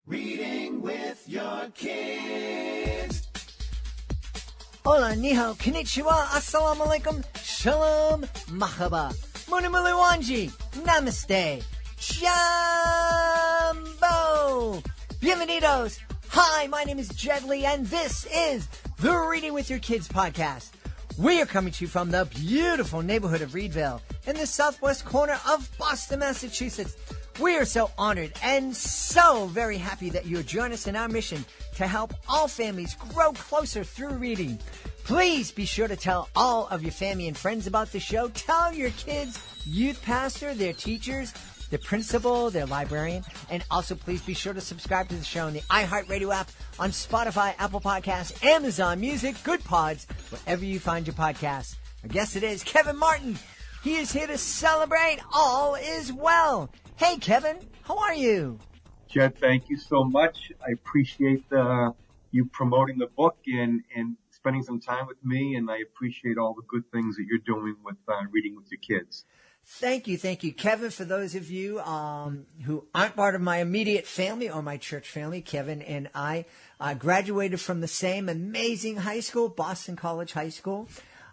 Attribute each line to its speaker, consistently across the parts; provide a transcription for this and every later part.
Speaker 1: Reading with your kids.
Speaker 2: Hola, ni hao, konnichiwa, assalamu alaikum, shalom, mahaba, muni muli wanji, namaste, jambo, bienvenidos. Hi, my name is Jedlie, and this is the Reading with Your Kids podcast. We are coming to you from the beautiful neighborhood of Reedville in the southwest corner of Boston, Massachusetts. We are so honored and so very happy that you join us in our mission to help all families grow closer through reading. Please be sure to tell all of your family and friends about the show. Tell your kids, youth pastor, their teachers, the principal, their librarian, and also please be sure to subscribe to the show on the iHeartRadio app, on Spotify, Apple Podcasts, Amazon Music, Good Pods, wherever you find your podcasts. Our guest today is Kevin Martin. He is here to celebrate all is well. Hey, Kevin, how are you?
Speaker 3: Jed, thank you so much. I appreciate you promoting the book and spending some time with me, and I appreciate all the good things that you're doing with reading with your kids.
Speaker 2: Thank you. Kevin, for those of you who aren't part of my immediate family or my church family, Kevin and I graduated from the same amazing high school, Boston College High School.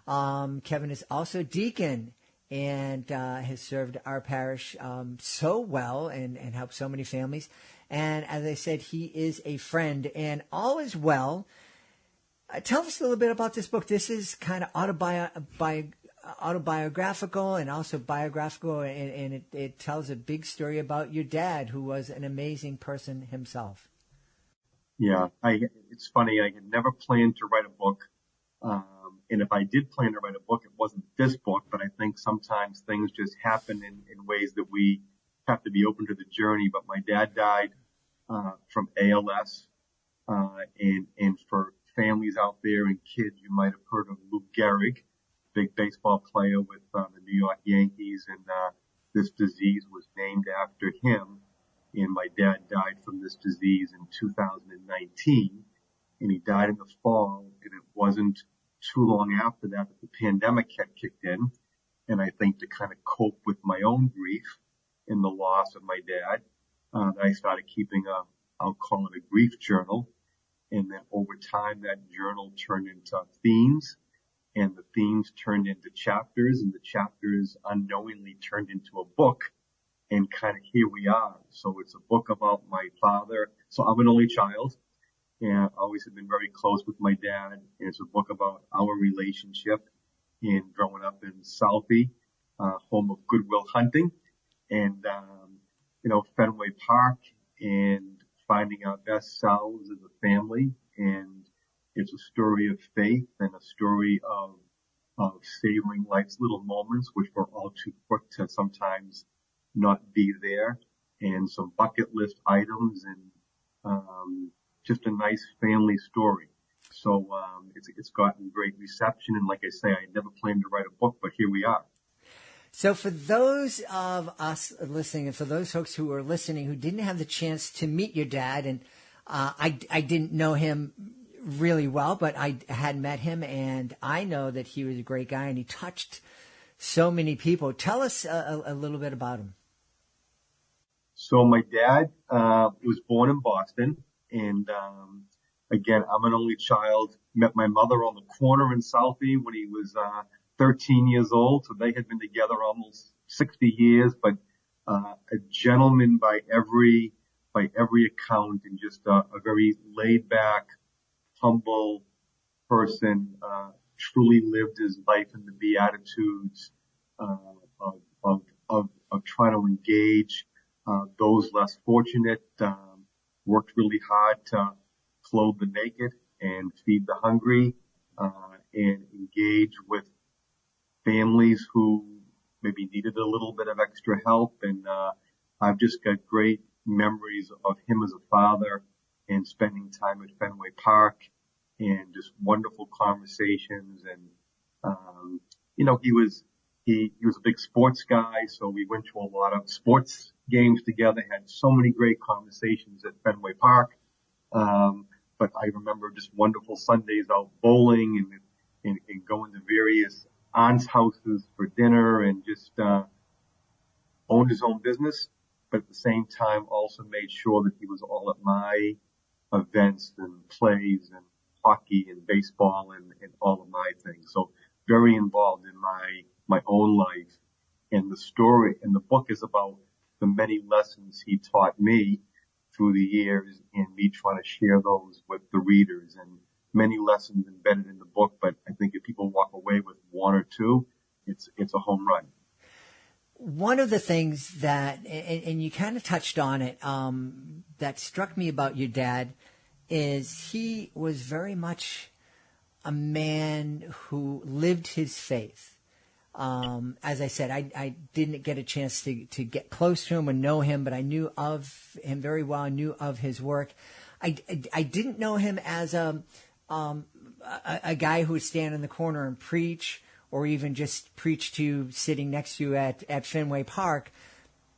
Speaker 2: Kevin is also deacon and has served our parish so well and helped so many families. And as I said, he is a friend, and all is well. Tell us a little bit about this book. This is kind of autobiographical and also biographical, and it tells a big story about your dad, who was an amazing person himself.
Speaker 3: Yeah, it's funny. I had never planned to write a book. And if I did plan to write a book, it wasn't this book, but I think sometimes things just happen in ways that we have to be open to the journey. But my dad died from ALS, and for families out there and kids, you might have heard of Gehrig, big baseball player with the New York Yankees, and this disease was named after him. And my dad died from this disease in 2019, and he died in the fall, and it wasn't too long after that the pandemic had kicked in. And I think to kind of cope with my own grief in the loss of my dad, I started keeping I'll call it a grief journal. And then over time, that journal turned into themes, and the themes turned into chapters, and the chapters unknowingly turned into a book. And kind of here we are. So it's a book about my father. So I'm an only child, and I always have been very close with my dad. And it's a book about our relationship in growing up in Southie, home of Goodwill Hunting, and, Fenway Park, and finding our best selves as a family. And it's a story of faith and a story of savoring life's little moments, which we're all too quick to sometimes not be there, and some bucket list items, and just a nice family story. So it's gotten great reception, and like I say, I never planned to write a book, but here we are.
Speaker 2: So for those of us listening, and for those folks who are listening who didn't have the chance to meet your dad, and I didn't know him really well, but I had met him, and I know that he was a great guy, and he touched so many people. Tell us a little bit about him.
Speaker 3: So my dad was born in Boston, and again, I'm an only child. Met my mother on the corner in Southie when he was 13 years old, so they had been together almost 60 years. But a gentleman by every account, and just a very laid back, humble person. Truly lived his life in the Beatitudes of trying to engage those less fortunate. Worked really hard to clothe the naked and feed the hungry, and engage with families who maybe needed a little bit of extra help. And I've just got great memories of him as a father, and spending time at Fenway Park, and just wonderful conversations. And he was a big sports guy, so we went to a lot of sports games together, had so many great conversations at Fenway Park. But I remember just wonderful Sundays out bowling, and going to various aunts' houses for dinner, and just owned his own business, but at the same time also made sure that he was all at my events and plays and hockey and baseball and all of my things. So very involved in my own life. And the story and the book is about the many lessons he taught me through the years, and me trying to share those with the readers, and many lessons embedded in the book. But I think if people walk away with one or two, it's a home run.
Speaker 2: One of the things that, and you kind of touched on it, that struck me about your dad is he was very much a man who lived his faith. As I said, I didn't get a chance to get close to him or know him, but I knew of him very well. I knew of his work. I didn't know him as a guy who would stand in the corner and preach, or even just preach to you sitting next to you at Fenway Park.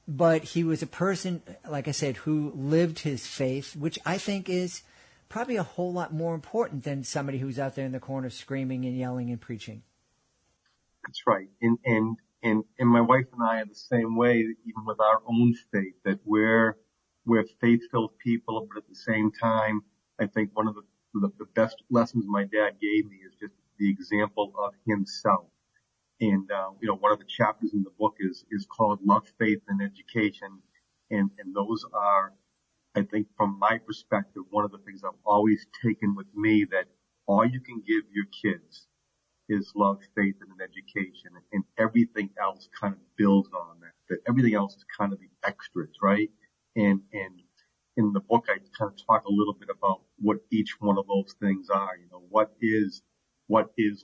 Speaker 2: But he was a person, like I said, who lived his faith, which I think is probably a whole lot more important than somebody who's out there in the corner screaming and yelling and preaching.
Speaker 3: That's right. And my wife and I are the same way, even with our own faith, that we're faith-filled people, but at the same time, I think one of the best lessons my dad gave me is just the example of himself. And, one of the chapters in the book is called Love, Faith, and Education. And those are, I think, from my perspective, one of the things I've always taken with me, that all you can give your kids is love, faith, and an education, and everything else kind of builds on that. That everything else is kind of the extras, right? And in the book, I kind of talk a little bit about what each one of those things are. What is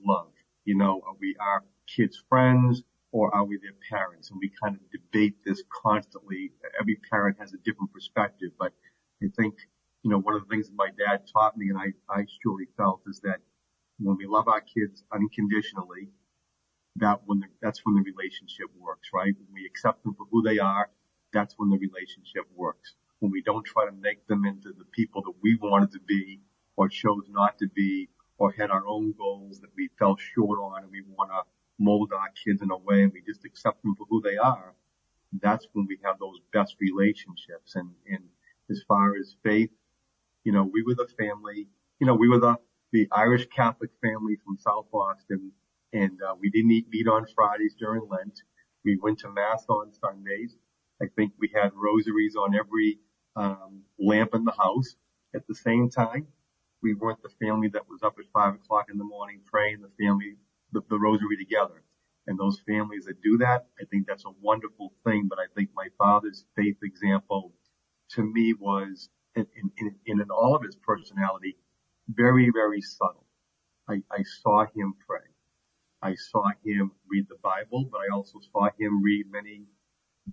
Speaker 3: love? Are we our kids' friends, or are we their parents? And we kind of debate this constantly. Every parent has a different perspective, but I think, one of the things that my dad taught me, and I surely felt, is that when we love our kids unconditionally, that's when the relationship works, right? When we accept them for who they are, that's when the relationship works. When we don't try to make them into the people that we wanted to be, or chose not to be, or had our own goals that we fell short on, and we want to mold our kids in a way, and we just accept them for who they are, that's when we have those best relationships. And as far as faith, we were the family, we were the Irish Catholic family from South Boston, and we didn't eat meat on Fridays during Lent. We went to Mass on Sundays. I think we had rosaries on every lamp in the house. At the same time, we weren't the family that was up at 5 o'clock in the morning praying the rosary together. And those families that do that, I think that's a wonderful thing. But I think my father's faith example to me was, in all of his personality, very, very subtle. I saw him pray. I saw him read the Bible, but I also saw him read many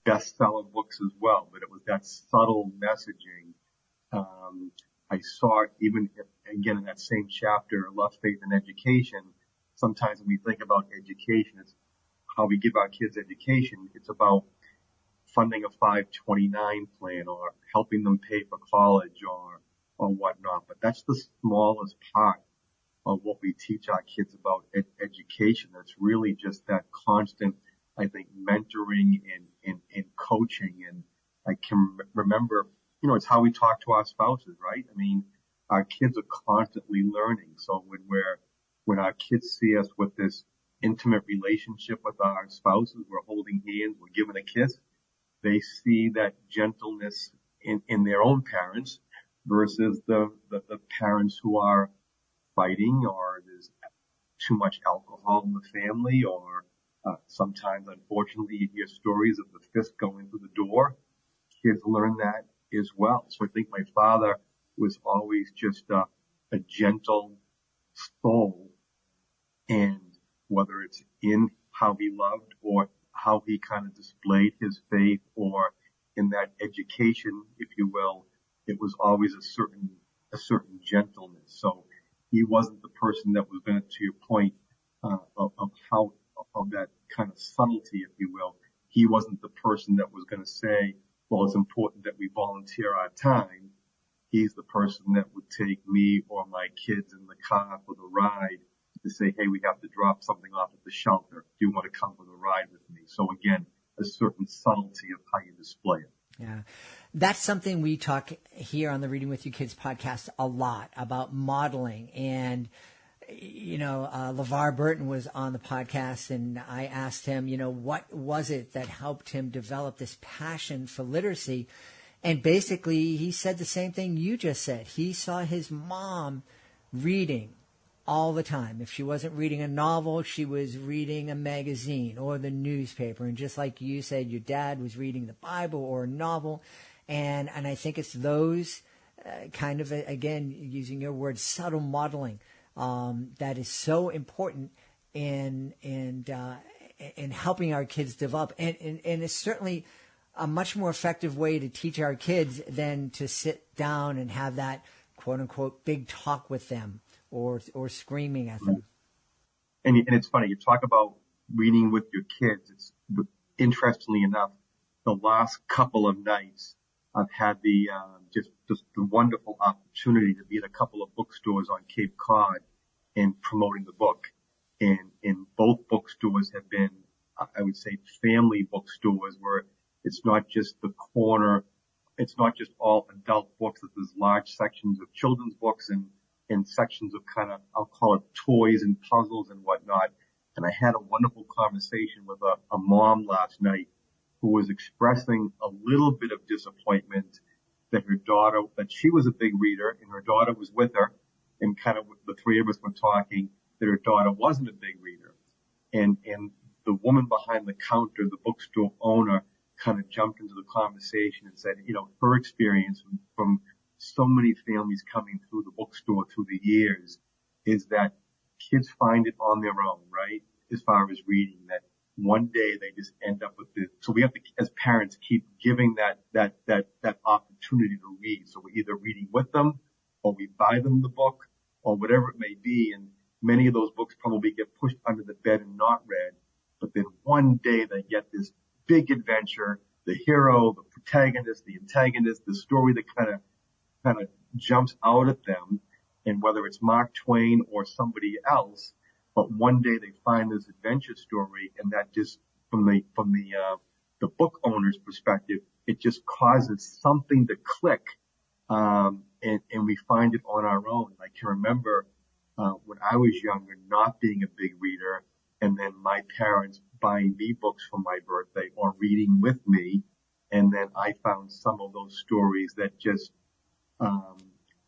Speaker 3: bestseller books as well. But it was that subtle messaging. I saw even, again, in that same chapter, Love, Faith, and Education. Sometimes when we think about education, it's how we give our kids education. It's about funding a 529 plan, or helping them pay for college, or whatnot. But that's the smallest part of what we teach our kids about education. That's really just that constant, I think, mentoring and coaching. And I can remember, it's how we talk to our spouses, right? I mean, our kids are constantly learning. So when our kids see us with this intimate relationship with our spouses, we're holding hands, we're giving a kiss, they see that gentleness in their own parents versus the parents who are fighting, or there's too much alcohol in the family, or sometimes, unfortunately, you hear stories of the fist going through the door. Kids learn that as well. So I think my father was always just a gentle soul, and whether it's in how he loved, or how he kind of displayed his faith, or in that education, if you will, it was always a certain gentleness. So he wasn't the person that was going to your point of that kind of subtlety, if you will. He wasn't the person that was going to say, well, it's important that we volunteer our time. He's the person that would take me or my kids in the car for the ride to say, hey, we have to drop something off at the shelter. Do you want to come for the ride with me? So again, a certain subtlety of how you display it.
Speaker 2: Yeah. That's something we talk here on the Reading with You Kids podcast a lot about modeling. And, LeVar Burton was on the podcast, and I asked him, what was it that helped him develop this passion for literacy? And basically, he said the same thing you just said. He saw his mom reading all the time. If she wasn't reading a novel, she was reading a magazine or the newspaper. And just like you said, your dad was reading the Bible or a novel. And I think it's those kind of, again, using your word, subtle modeling that is so important in helping our kids develop. And it's certainly a much more effective way to teach our kids than to sit down and have that quote-unquote big talk with them or screaming at them.
Speaker 3: And it's funny, you talk about reading with your kids. It's interestingly enough, the last couple of nights I've had the just the wonderful opportunity to be at a couple of bookstores on Cape Cod and promoting the book. And both bookstores have been, I would say, family bookstores where it's not just the corner, it's not just all adult books, that there's large sections of children's books and sections of kind of, I'll call it toys and puzzles and whatnot. And I had a wonderful conversation with a mom last night who was expressing a little bit of disappointment that her daughter, that she was a big reader and her daughter was with her, and kind of the three of us were talking, that her daughter wasn't a big reader. And the woman behind the counter, the bookstore owner, kind of jumped into the conversation and said, her experience from so many families coming through the bookstore through the years is that kids find it on their own, right? As far as reading, that one day they just end up with this. So we have to, as parents, keep giving that opportunity to read. So we're either reading with them or we buy them the book or whatever it may be. And many of those books probably get pushed under the bed and not read. But then one day they get this big adventure, the hero, the protagonist, the antagonist, the story that kind of jumps out at them. And whether it's Mark Twain or somebody else, but one day they find this adventure story, and that just, from the book owner's perspective, it just causes something to click, and we find it on our own. I can remember when I was younger, not being a big reader, and then my parents buying me books for my birthday or reading with me, and then I found some of those stories that just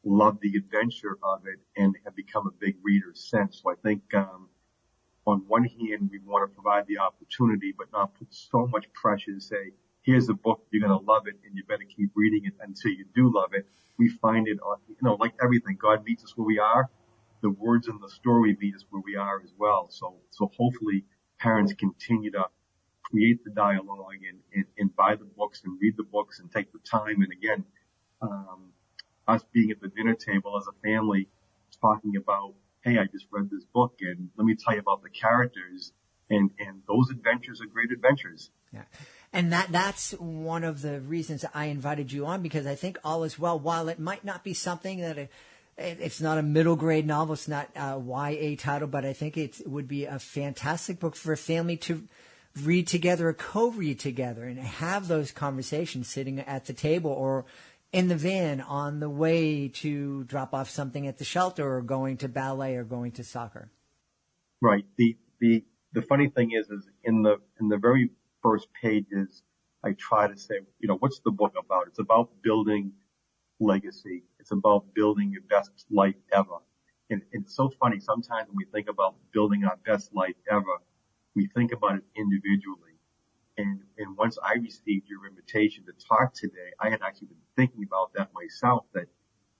Speaker 3: loved the adventure of it and have become a big reader since. So I think on one hand, we want to provide the opportunity, but not put so much pressure to say, here's a book, you're going to love it, and you better keep reading it until you do love it. We find it, like everything, God meets us where we are. The words in the story meet us where we are as well. So hopefully parents continue to create the dialogue and buy the books and read the books and take the time. And again, us being at the dinner table as a family, talking about, hey, I just read this book and let me tell you about the characters, and those adventures are great adventures.
Speaker 2: Yeah. And that's one of the reasons I invited you on, because I think All Is Well, while it might not be something that it's not a middle grade novel, it's not a YA title, but I think it would be a fantastic book for a family to read together or co-read together and have those conversations sitting at the table or in the van on the way to drop off something at the shelter or going to ballet or going to soccer.
Speaker 3: Right. The funny thing is in the very first pages, I try to say, what's the book about? It's about building legacy. It's about building your best life ever. And it's so funny. Sometimes when we think about building our best life ever, we think about it individually. And once I received your invitation to talk today, I had actually been thinking about that myself, that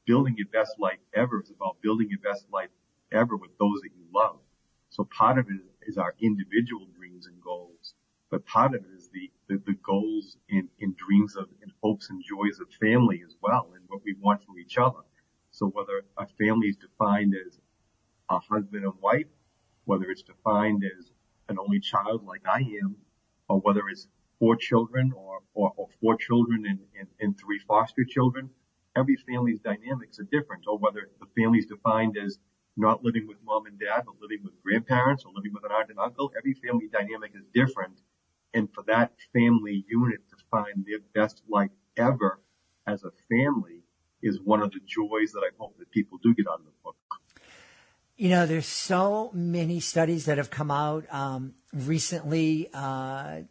Speaker 3: building your best life ever is about building your best life ever with those that you love. So part of it is our individual dreams and goals, but part of it is the goals and dreams of and hopes and joys of family as well, and what we want for each other. So whether a family is defined as a husband and wife, whether it's defined as an only child like I am, or whether it's 4 children or 4 children and 3 foster children, every family's dynamics are different. Or whether the family's defined as not living with mom and dad, but living with grandparents or living with an aunt and uncle, every family dynamic is different. And for that family unit to find their best life ever as a family is one of the joys that I hope that people do get out of the book.
Speaker 2: You know, there's so many studies that have come out recently, kind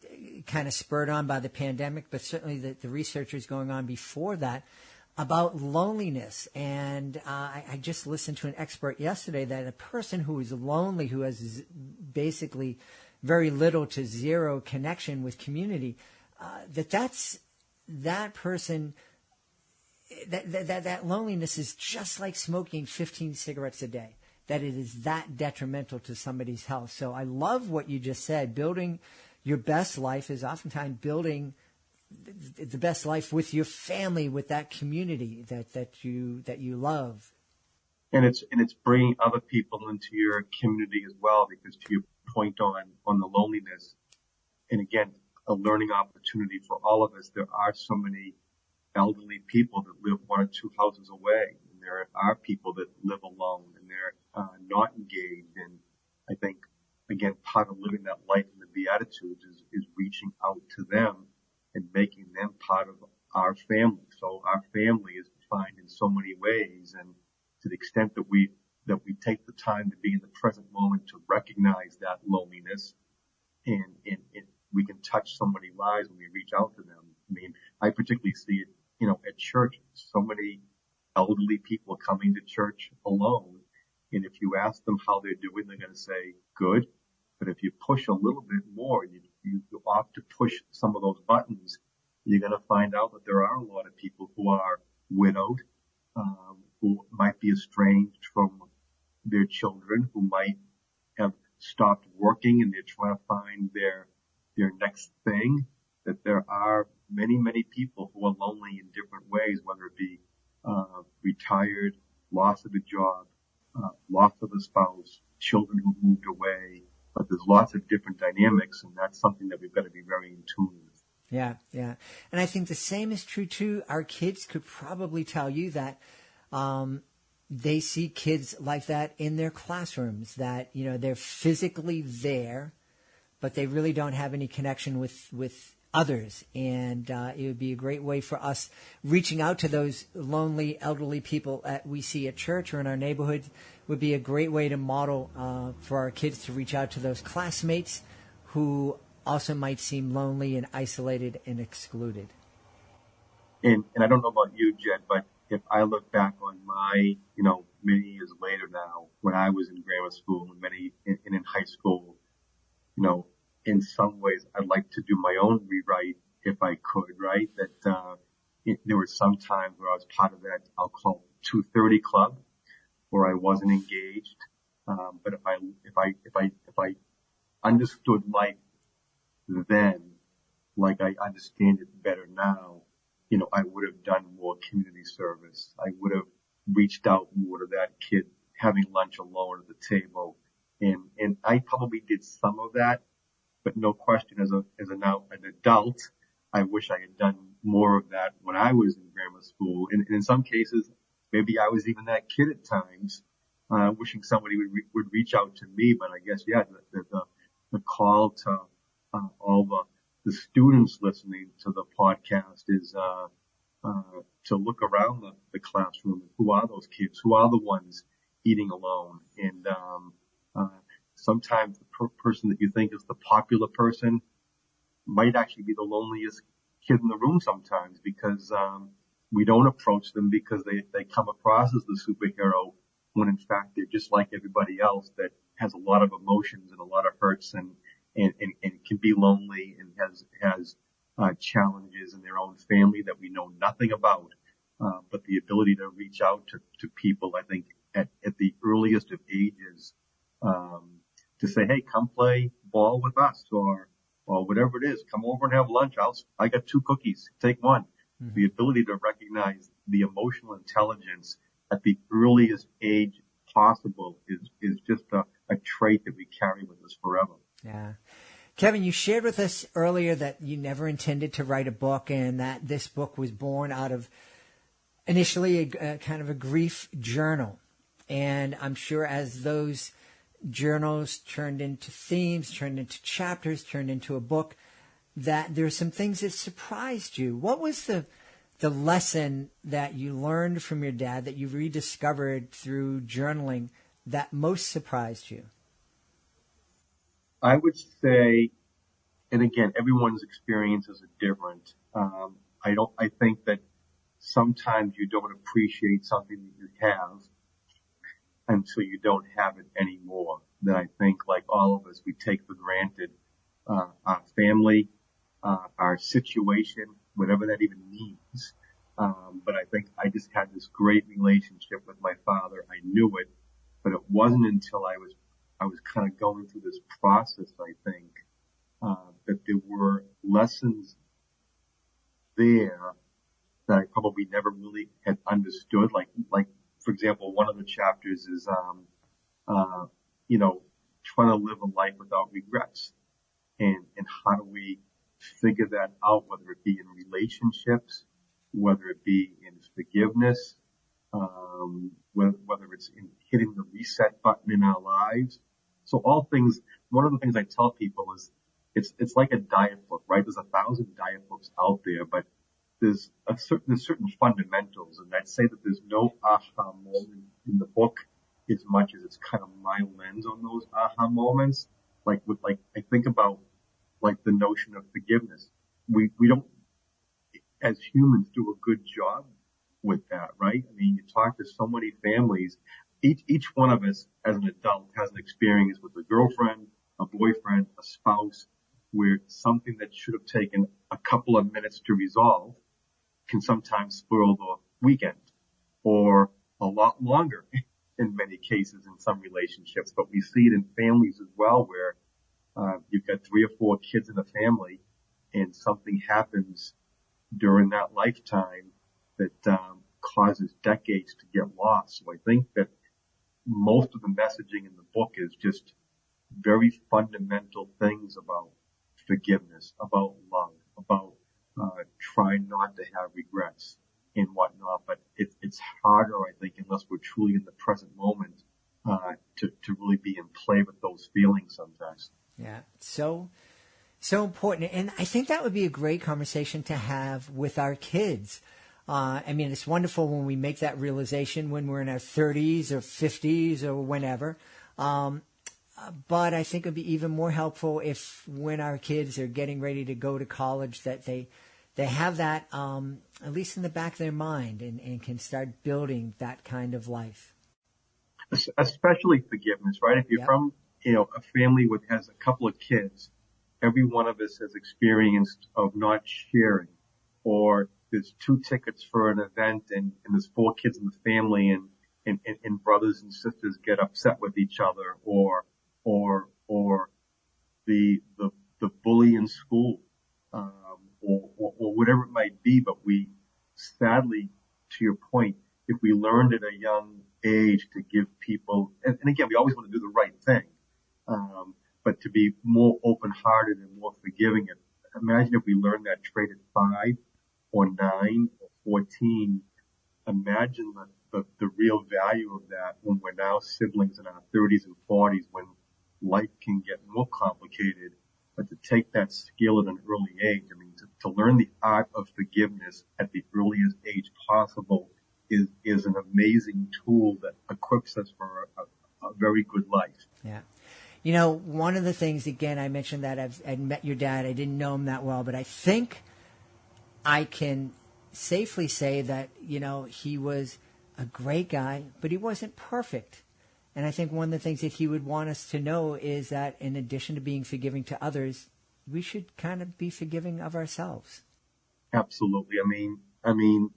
Speaker 2: of spurred on by the pandemic, but certainly the researchers going on before that about loneliness. And I just listened to an expert yesterday that a person who is lonely, who has basically very little to zero connection with community, that person, that loneliness is just like smoking 15 cigarettes a day, that it is that detrimental to somebody's health. So I love what you just said. Building your best life is oftentimes building the best life with your family, with that community that you love.
Speaker 3: And it's bringing other people into your community as well, because to your point on the loneliness, and again, a learning opportunity for all of us. There are so many elderly people that live 1 or 2 houses away, and there are people that live alone and they're not engaged. And I think, again, part of living that life in the Beatitudes is reaching out to them and making them part of our family. So our family is defined in so many ways, and to the extent that we take the time to be in the present moment to recognize that loneliness, and we can touch somebody's lives when we reach out to them. I mean, I particularly see it, at church. So many elderly people coming to church alone, and if you ask them how they're doing, they're going to say good. But if you push a little bit more, you opt to push some of those buttons, you're going to find out that there are a lot of people who are widowed, who might be estranged from their children, who might have stopped working and they're trying to find their next thing. That there are many, many people who are lonely in different ways, whether it be retired, loss of a job, loss of a spouse, children who moved away. But there's lots of different dynamics, and that's something that we've got to be very in tune with.
Speaker 2: Yeah, yeah. And I think the same is true, too. Our kids could probably tell you that they see kids like that in their classrooms, that, they're physically there, but they really don't have any connection with others. And it would be a great way for us reaching out to those lonely, elderly people that we see at church or in our neighborhood. Would be a great way to model for our kids to reach out to those classmates who also might seem lonely and isolated and excluded.
Speaker 3: And I don't know about you, Jed, but if I look back on my, many years later now, when I was in grammar school and in high school, in some ways I'd like to do my own rewrite if I could, right? That there were some times where I was part of that, I'll call 230 club, where I wasn't engaged. But if I understood life then, like I understand it better now, I would have done more community service. I would have reached out more to that kid having lunch alone at the table. And I probably did some of that, but no question as now an adult, I wish I had done more of that when I was in grammar school. And in some cases, maybe I was even that kid at times, wishing somebody would reach out to me. But I guess, the call to all the students listening to the podcast is to look around the classroom. Who are those kids? Who are the ones eating alone? And sometimes the person that you think is the popular person might actually be the loneliest kid in the room sometimes, because we don't approach them because they come across as the superhero, when in fact they're just like everybody else that has a lot of emotions and a lot of hurts and can be lonely and has challenges in their own family that we know nothing about. But the ability to reach out to people, I think at the earliest of ages, to say, hey, come play ball with us, or whatever it is, come over and have lunch. I got 2 cookies, take one. Mm-hmm. The ability to recognize the emotional intelligence at the earliest age possible is just a trait that we carry with us forever.
Speaker 2: Yeah. Kevin, you shared with us earlier that you never intended to write a book, and that this book was born out of initially a kind of a grief journal. And I'm sure as those journals turned into themes, turned into chapters, turned into a book, that there are some things that surprised you. What was the the lesson that you learned from your dad that you rediscovered through journaling that most surprised you?
Speaker 3: I would say, and again, everyone's experiences are different. I think that sometimes you don't appreciate something that you have until you don't have it anymore. That I think, like all of us, we take for granted, our family, our situation, whatever that even means. But I think I just had this great relationship with my father. I knew it, but it wasn't until I was kind of going through this process, I think, that there were lessons there that I probably never really had understood. Like, for example, one of the chapters is, trying to live a life without regrets. And how do we figure that out, whether it be in relationships, whether it be in forgiveness, whether it's in hitting the reset button in our lives. So one of the things I tell people is it's like a diet book, right? There's 1,000 diet books out there, but there's certain fundamentals, and I'd say that there's no aha moment in the book as much as it's kind of my lens on those aha moments. I think about like the notion of forgiveness. We don't, as humans, do a good job with that, right? I mean, you talk to so many families. Each one of us as an adult has an experience with a girlfriend, a boyfriend, a spouse, where something that should have taken a couple of minutes to resolve can sometimes spoil the weekend, or a lot longer in many cases in some relationships. But we see it in families as well, where you've got 3 or 4 kids in a family, and something happens during that lifetime that causes decades to get lost. So I think that most of the messaging in the book is just very fundamental things about forgiveness, about love, about trying not to have regrets and whatnot. But it's harder, I think, unless we're truly in the present moment, to really be in play with those feelings sometimes.
Speaker 2: Yeah, so important. And I think that would be a great conversation to have with our kids. I mean, it's wonderful when we make that realization when we're in our 30s or 50s or whenever. But I think it would be even more helpful if when our kids are getting ready to go to college, that they have that at least in the back of their mind and can start building that kind of life.
Speaker 3: Especially forgiveness, right? If you're from, a family that has a couple of kids, every one of us has experienced of not sharing, or there's 2 tickets for an event and there's 4 kids in the family and brothers and sisters get upset with each other, or the bully in school, or whatever it might be. But we, sadly, to your point, if we learned at a young age to give people, and again, we always want to do the right thing, but to be more open-hearted and more forgiving. Imagine if we learned that trait at 5 or 9 or 14. Imagine the real value of that when we're now siblings in our 30s and 40s, when life can get more complicated. But to take that skill at an early age, I mean, to learn the art of forgiveness at the earliest age possible is an amazing tool that equips us for a very good life.
Speaker 2: Yeah. One of the things, again, I mentioned that I'd met your dad. I didn't know him that well, but I think I can safely say that, he was a great guy, but he wasn't perfect. And I think one of the things that he would want us to know is that in addition to being forgiving to others, we should kind of be forgiving of ourselves.
Speaker 3: Absolutely. I mean,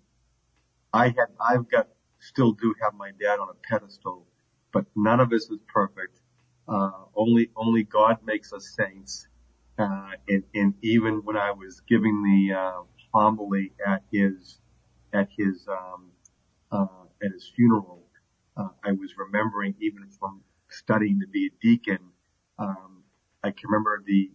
Speaker 3: still do have my dad on a pedestal, but none of us is perfect. Only God makes us saints. And even when I was giving the homily at his funeral, I was remembering, even from studying to be a deacon, I can remember the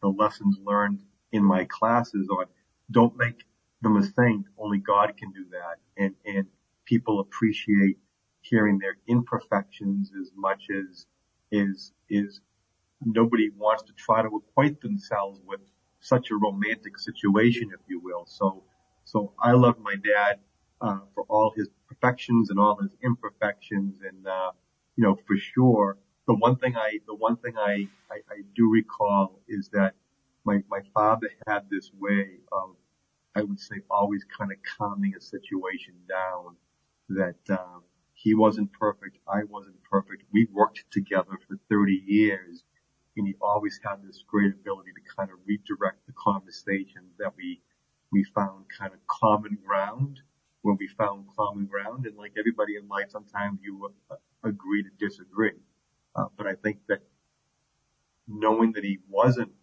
Speaker 3: lessons learned in my classes on don't make them a saint. Only God can do that. And people appreciate hearing their imperfections as much as nobody wants to try to acquaint themselves with such a romantic situation, if you will. So So I love my dad, for all his perfections and all his imperfections. And, for sure, the one thing I do recall is that my father had this way of, I would say, always kind of calming a situation down, that, he wasn't perfect. I wasn't perfect. We worked together for 30 years, and he always had this great ability to kind of redirect the conversation, that we found kind of common ground when we found common ground. And like everybody in life, sometimes you agree to disagree. But I think that knowing that he wasn't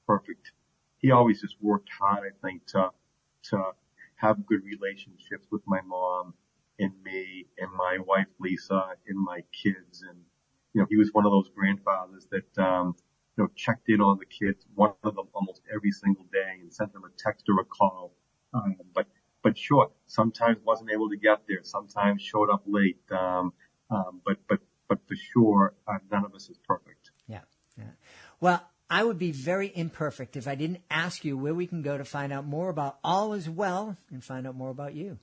Speaker 3: perfect, he always just worked hard, I think, to have good relationships with my mom and me and my wife, Lisa, and my kids. And, he was one of those grandfathers that, checked in on the kids, one of them almost every single day, and sent them a text or a call. But sure, sometimes wasn't able to get there, sometimes showed up late. But for sure, none of us is perfect.
Speaker 2: Yeah. Well, I would be very imperfect if I didn't ask you where we can go to find out more about All Is Well and find out more about you.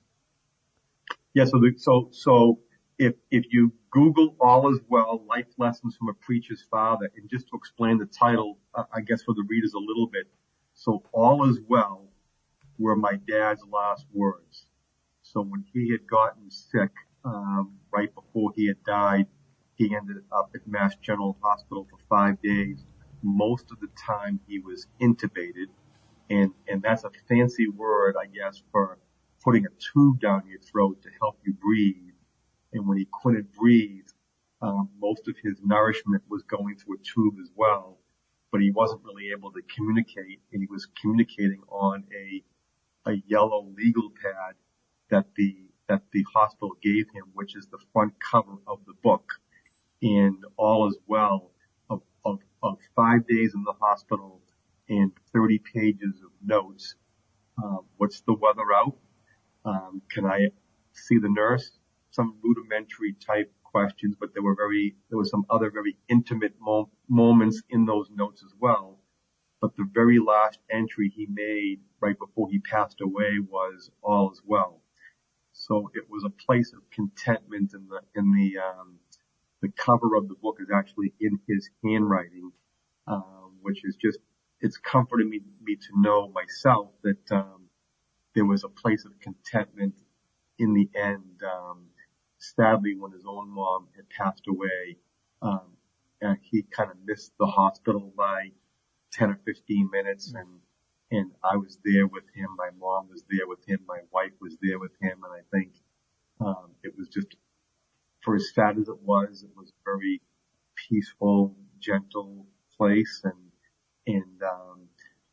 Speaker 3: Yeah. So if you Google All Is Well, Life Lessons from a Preacher's Father, and just to explain the title, I guess for the readers a little bit. So All Is Well were my dad's last words. So when he had gotten sick, right before he had died, he ended up at Mass General Hospital for 5 days. Most of the time he was intubated, and that's a fancy word, I guess, for putting a tube down your throat to help you breathe. And when he couldn't breathe, most of his nourishment was going through a tube as well, but he wasn't really able to communicate, and he was communicating on a yellow legal pad that the hospital gave him, which is the front cover of the book. And All Is Well, of 5 days in the hospital and 30 pages of notes. What's the weather out? Can I see the nurse? Some rudimentary type questions, but there were some other very intimate moments in those notes as well. But the very last entry he made right before he passed away was All Is Well. So it was a place of contentment, and the cover of the book is actually in his handwriting, which is just, it's comforting me to know myself that, there was a place of contentment in the end. Sadly, when his own mom had passed away, and he kind of missed the hospital by 10 or 15 minutes, and I was there with him. My mom was there with him. My wife was there with him. And I think, it was just, for as sad as it was a very peaceful, gentle place.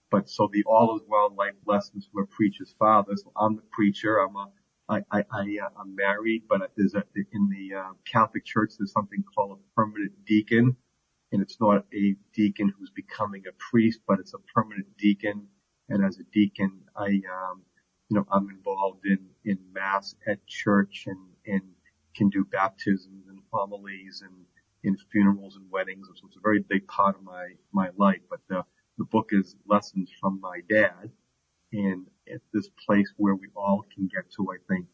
Speaker 3: But so the All Is Well Life Lessons from a Preacher's Father. So I'm the preacher. I'm married, but in the Catholic Church, there's something called a permanent deacon. And it's not a deacon who's becoming a priest, but it's a permanent deacon. And as a deacon, I'm involved in mass at church, and can do baptisms and homilies and in funerals and weddings. So it's a very big part of my life. But the book is lessons from my dad, and at this place where we all can get to, I think,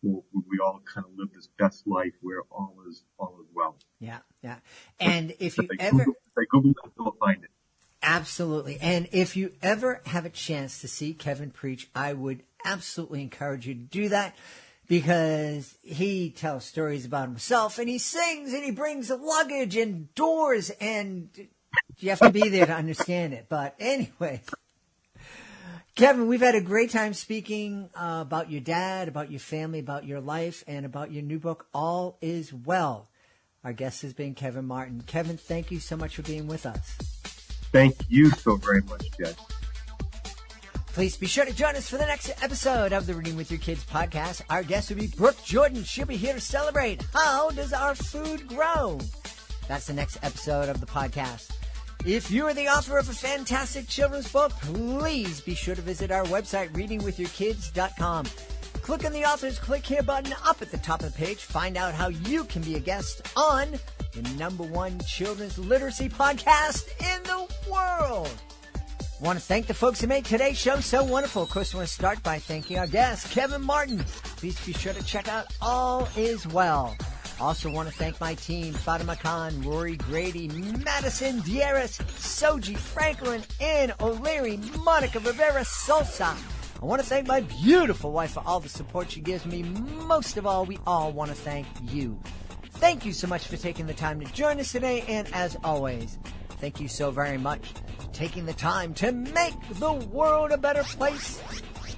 Speaker 3: we all kind of live this best life where all is well.
Speaker 2: Yeah. And if you
Speaker 3: Google it, you'll find it.
Speaker 2: Absolutely. And if you ever have a chance to see Kevin preach, I would absolutely encourage you to do that, because he tells stories about himself, and he sings, and he brings luggage and doors, and you have to be there to understand it. But anyway, Kevin, we've had a great time speaking about your dad, about your family, about your life, and about your new book, All Is Well. Our guest has been Kevin Martin. Kevin, thank you so much for being with us.
Speaker 3: Thank you so very much, Jed.
Speaker 2: Please be sure to join us for the next episode of the Reading with Your Kids podcast. Our guest will be Brooke Jordan. She'll be here to celebrate How Does Our Food Grow? That's the next episode of the podcast. If you are the author of a fantastic children's book, please be sure to visit our website, readingwithyourkids.com. Click on the author's Click Here button up at the top of the page. Find out how you can be a guest on the #1 children's literacy podcast in the world. Want to thank the folks who made today's show so wonderful. Of course, I want to start by thanking our guest, Kevin Martin. Please be sure to check out All Is Well. Also want to thank my team, Fatima Khan, Rory Grady, Madison Dieras, Soji Franklin, Ann O'Leary, Monica Rivera Sosa. I want to thank my beautiful wife for all the support she gives me. Most of all, we all want to thank you. Thank you so much for taking the time to join us today, and as always, thank you so very much for taking the time to make the world a better place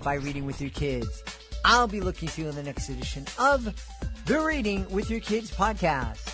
Speaker 2: by reading with your kids. I'll be looking for you in the next edition of the Reading with Your Kids podcast.